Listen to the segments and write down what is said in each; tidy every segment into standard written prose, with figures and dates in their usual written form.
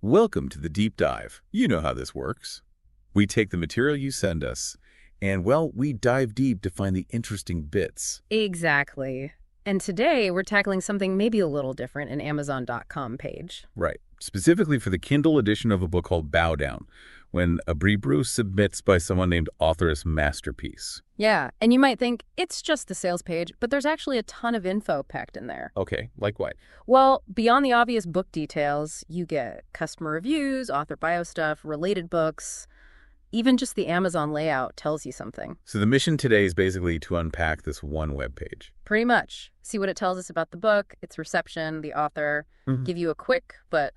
Welcome to the deep dive. You know how this works. We take the material you send us, and, well, we dive deep to find the interesting bits. Exactly. And today we're tackling something maybe a little different, an Amazon.com page. Right. Specifically for the Kindle edition of a book called Bow Down, when a BBW submits by someone named Authoress Masterpiece. Yeah, and you might think it's just the sales page, but there's actually a ton of info packed in there. Okay, like what? Well, beyond the obvious book details, you get customer reviews, author bio stuff, related books. Even just the Amazon layout tells you something. So the mission today is basically to unpack this one web page. Pretty much. See what it tells us about the book, its reception, the author, give you a quick but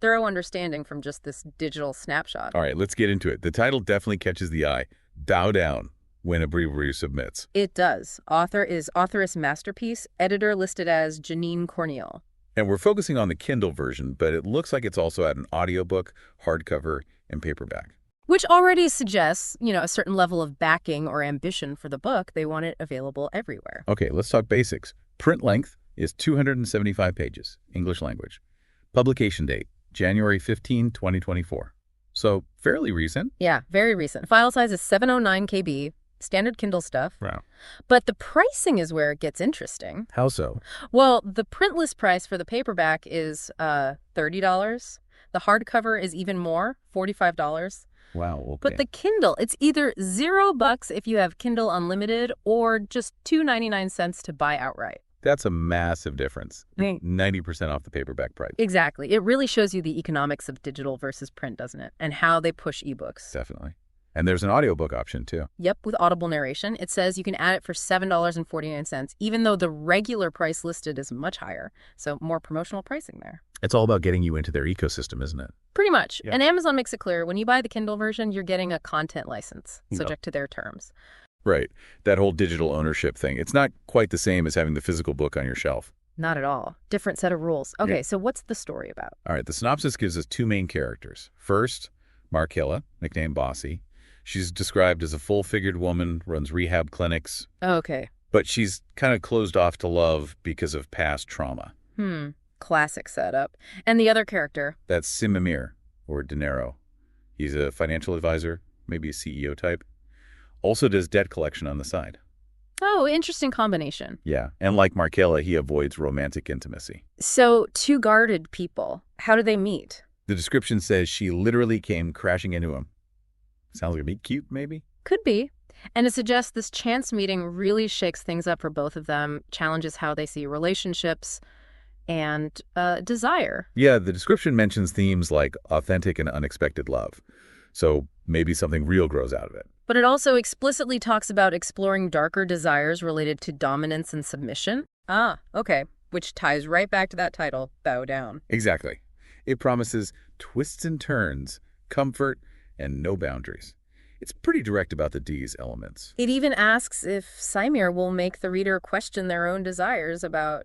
thorough understanding from just this digital snapshot. All right, let's get into it. The title definitely catches the eye. Bow Down, when a BBW submits. It does. Author is Authoress Masterpiece, editor listed as Janine Corneal. And we're focusing on the Kindle version, but it looks like it's also at an audiobook, hardcover, and paperback. Which already suggests, a certain level of backing or ambition for the book. They want it available everywhere. Okay, let's talk basics. Print length is 275 pages, English language. Publication date, January 15, 2024. So fairly recent. Yeah, very recent. File size is 709 KB, standard Kindle stuff. Wow. But the pricing is where it gets interesting. How so? Well, the print list price for the paperback is $30. The hardcover is even more, $45. Wow, okay. But the Kindle, it's either $0 if you have Kindle Unlimited or just $2.99 to buy outright. That's a massive difference. Right. 90% off the paperback price. Exactly. It really shows you the economics of digital versus print, doesn't it? And how they push ebooks. Definitely. And there's an audiobook option, too. Yep, with audible narration. It says you can add it for $7.49, even though the regular price listed is much higher. So more promotional pricing there. It's all about getting you into their ecosystem, isn't it? Pretty much. Yeah. And Amazon makes it clear, when you buy the Kindle version, you're getting a content license, subject to their terms. Right. That whole digital ownership thing. It's not quite the same as having the physical book on your shelf. Not at all. Different set of rules. Okay, Yeah. So what's the story about? All right, the synopsis gives us two main characters. First, Markela, nicknamed Bossi. She's described as a full-figured woman, runs rehab clinics, Okay. but she's kind of closed off to love because of past trauma. Classic setup. And the other character? That's Symere, or Dinero. He's a financial advisor, maybe a CEO type. Also does debt collection on the side. Oh, interesting combination. Yeah, and like Markela, he avoids romantic intimacy. So, two guarded people. How do they meet? The description says she literally came crashing into him. Sounds like a meet cute, maybe? Could be. And it suggests this chance meeting really shakes things up for both of them, challenges how they see relationships and desire. Yeah, the description mentions themes like authentic and unexpected love. So maybe something real grows out of it. But it also explicitly talks about exploring darker desires related to dominance and submission. Ah, okay. Which ties right back to that title, Bow Down. Exactly. It promises twists and turns, comfort, and no boundaries. It's pretty direct about the D's elements. It even asks if Symere will make the reader question their own desires about,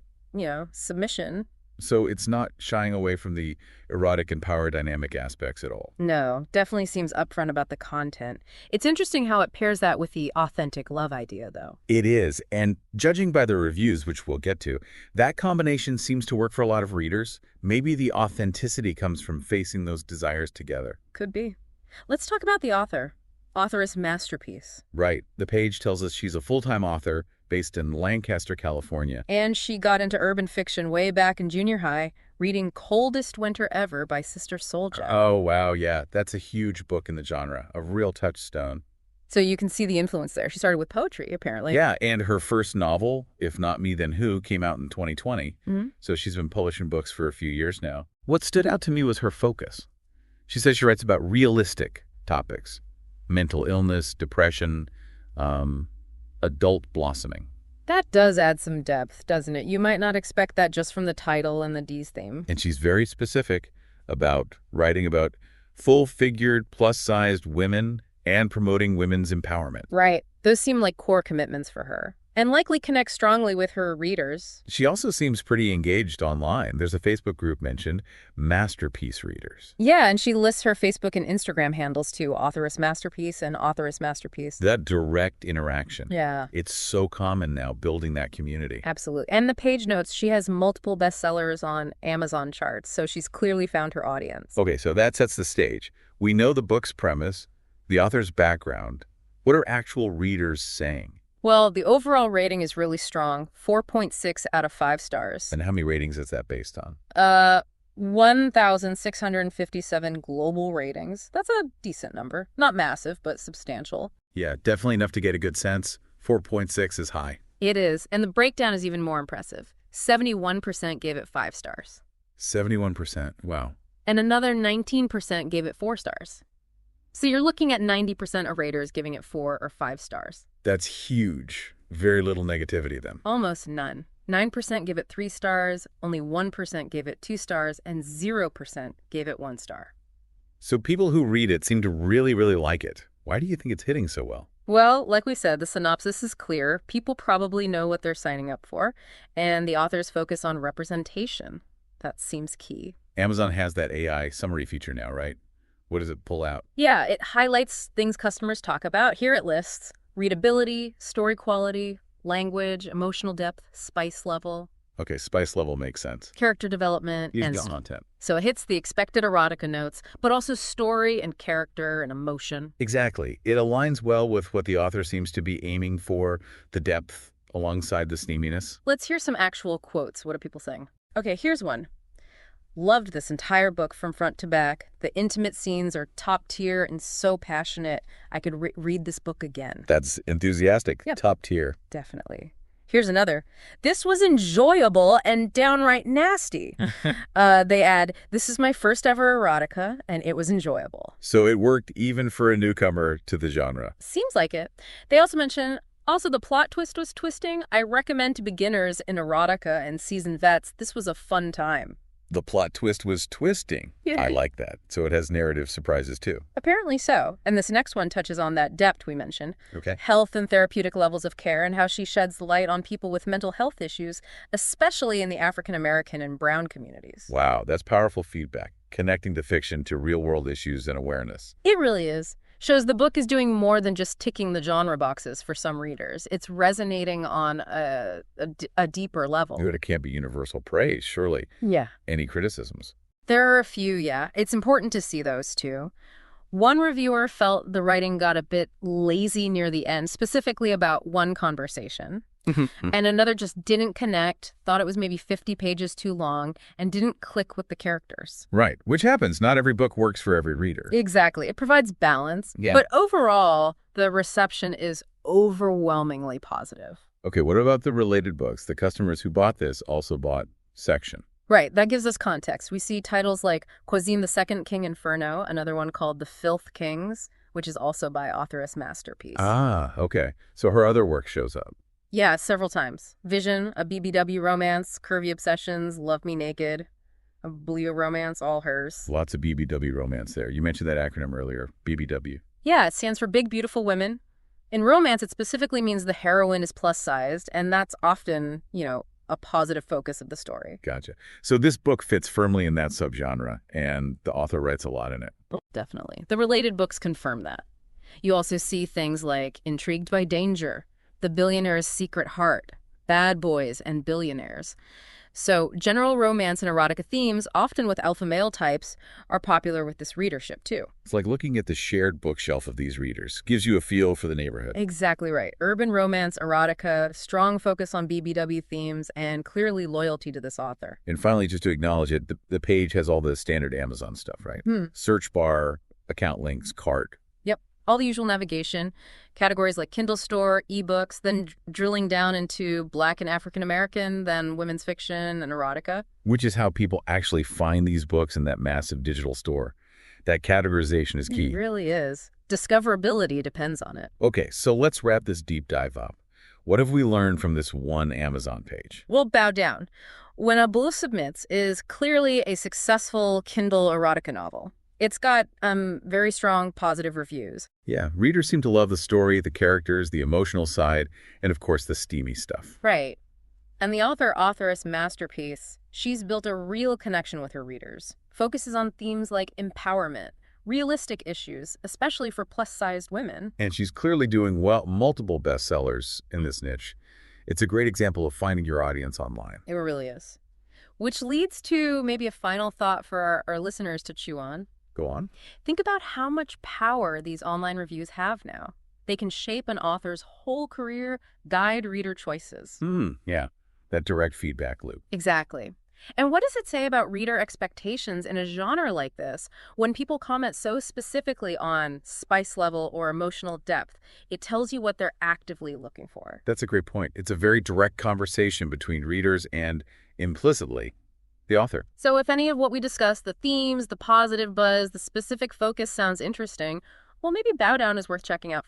submission. So it's not shying away from the erotic and power dynamic aspects at all. No, definitely seems upfront about the content. It's interesting how it pairs that with the authentic love idea, though. It is, and judging by the reviews, which we'll get to, that combination seems to work for a lot of readers. Maybe the authenticity comes from facing those desires together. Could be. Let's talk about the author. Authoress Masterpiece. Right. The page tells us she's a full-time author based in Lancaster, California. And she got into urban fiction way back in junior high, reading Coldest Winter Ever by Sister Souljah. Oh, wow, yeah. That's a huge book in the genre, a real touchstone. So you can see the influence there. She started with poetry, apparently. Yeah, and her first novel, If Not Me Then Who, came out in 2020. So she's been publishing books for a few years now. What stood out to me was her focus. She says she writes about realistic topics. Mental illness, depression, adult blossoming. That does add some depth, doesn't it? You might not expect that just from the title and the D's theme. And she's very specific about writing about full-figured, plus-sized women and promoting women's empowerment. Right. Those seem like core commitments for her. And likely connects strongly with her readers. She also seems pretty engaged online. There's a Facebook group mentioned, Masterpiece Readers. Yeah, and she lists her Facebook and Instagram handles too, Authoress Masterpiece and Authoress Masterpiece. That direct interaction. Yeah. It's so common now, building that community. Absolutely. And the page notes, she has multiple bestsellers on Amazon charts, so she's clearly found her audience. Okay, so that sets the stage. We know the book's premise, the author's background. What are actual readers saying? Well, the overall rating is really strong, 4.6 out of 5 stars. And how many ratings is that based on? 1,657 global ratings. That's a decent number. Not massive, but substantial. Yeah, definitely enough to get a good sense. 4.6 is high. It is, and the breakdown is even more impressive. 71% gave it 5 stars. 71%, wow. And another 19% gave it 4 stars. So you're looking at 90% of raters giving it 4 or 5 stars. That's huge. Very little negativity then. Almost none. 9% give it 3 stars, only 1% gave it 2 stars, and 0% gave it 1 star. So people who read it seem to really, really like it. Why do you think it's hitting so well? Well, like we said, the synopsis is clear. People probably know what they're signing up for, and the authors focus on representation. That seems key. Amazon has that AI summary feature now, right? What does it pull out? Yeah, it highlights things customers talk about. Here it lists readability, story quality, language, emotional depth, spice level. Okay, spice level makes sense. Character development, and Content. so it hits the expected erotica notes, but also story and character and emotion. Exactly. It aligns well with what the author seems to be aiming for, the depth alongside the steaminess. Let's hear some actual quotes. What are people saying? Okay, here's one. Loved this entire book from front to back. The intimate scenes are top tier and so passionate. I could read this book again. That's enthusiastic. Yep. Top tier. Definitely. Here's another. This was enjoyable and downright nasty. They add, this is my first ever erotica, and it was enjoyable. So it worked even for a newcomer to the genre. Seems like it. They also mention, also the plot twist was twisting. I recommend to beginners in erotica and seasoned vets, this was a fun time. The plot twist was twisting. Yeah. I like that. So it has narrative surprises too. Apparently so. And this next one touches on that depth we mentioned. Okay. Health and therapeutic levels of care and how she sheds light on people with mental health issues, especially in the African American and brown communities. Wow, that's powerful feedback. Connecting the fiction to real-world issues and awareness. It really is. Shows the book is doing more than just ticking the genre boxes for some readers. It's resonating on a deeper level. It can't be universal praise, surely. Yeah. Any criticisms? There are a few, yeah. It's important to see those too. One reviewer felt the writing got a bit lazy near the end, specifically about one conversation. And another just didn't connect, thought it was maybe 50 pages too long, and didn't click with the characters. Right, which happens. Not every book works for every reader. Exactly. It provides balance. Yeah. But overall, the reception is overwhelmingly positive. Okay, what about the related books? The customers who bought this also bought section. Right, that gives us context. We see titles like Quasime II, King Inferno, another one called The Filth Kings, which is also by Authoress Masterpiece. Ah, okay. So her other work shows up. Yeah, several times. Vision, a BBW romance, Curvy Obsessions, Love Me Naked, a Blue romance, all hers. Lots of BBW romance there. You mentioned that acronym earlier, BBW. Yeah, it stands for Big Beautiful Women. In romance, it specifically means the heroine is plus-sized, and that's often, a positive focus of the story. Gotcha. So this book fits firmly in that subgenre, and the author writes a lot in it. Definitely. The related books confirm that. You also see things like Intrigued by Danger, The Billionaire's Secret Heart, Bad Boys, and Billionaires. So general romance and erotica themes, often with alpha male types, are popular with this readership too. It's like looking at the shared bookshelf of these readers. Gives you a feel for the neighborhood. Exactly right. Urban romance, erotica, strong focus on BBW themes, and clearly loyalty to this author. And finally, just to acknowledge it, the page has all the standard Amazon stuff, right? Search bar, account links, cart. Yep. All the usual navigation, categories like Kindle Store, ebooks, then drilling down into Black and African American, then women's fiction and erotica. Which is how people actually find these books in that massive digital store. That categorization is key. It really is. Discoverability depends on it. Okay, so let's wrap this deep dive up. What have we learned from this one Amazon page? We'll bow down. When a Blue Submits is clearly a successful Kindle erotica novel. It's got very strong positive reviews. Yeah, readers seem to love the story, the characters, the emotional side, and of course the steamy stuff. Right. And the authoress masterpiece, she's built a real connection with her readers. Focuses on themes like empowerment, realistic issues, especially for plus-sized women. And she's clearly doing well, multiple bestsellers in this niche. It's a great example of finding your audience online. It really is. Which leads to maybe a final thought for our listeners to chew on. Go on. Think about how much power these online reviews have now. They can shape an author's whole career, guide reader choices. Yeah, that direct feedback loop. Exactly. And what does it say about reader expectations in a genre like this when people comment so specifically on spice level or emotional depth? It tells you what they're actively looking for. That's a great point. It's a very direct conversation between readers and, implicitly, the author. So if any of what we discussed, the themes, the positive buzz, the specific focus sounds interesting, well, maybe Bow Down is worth checking out.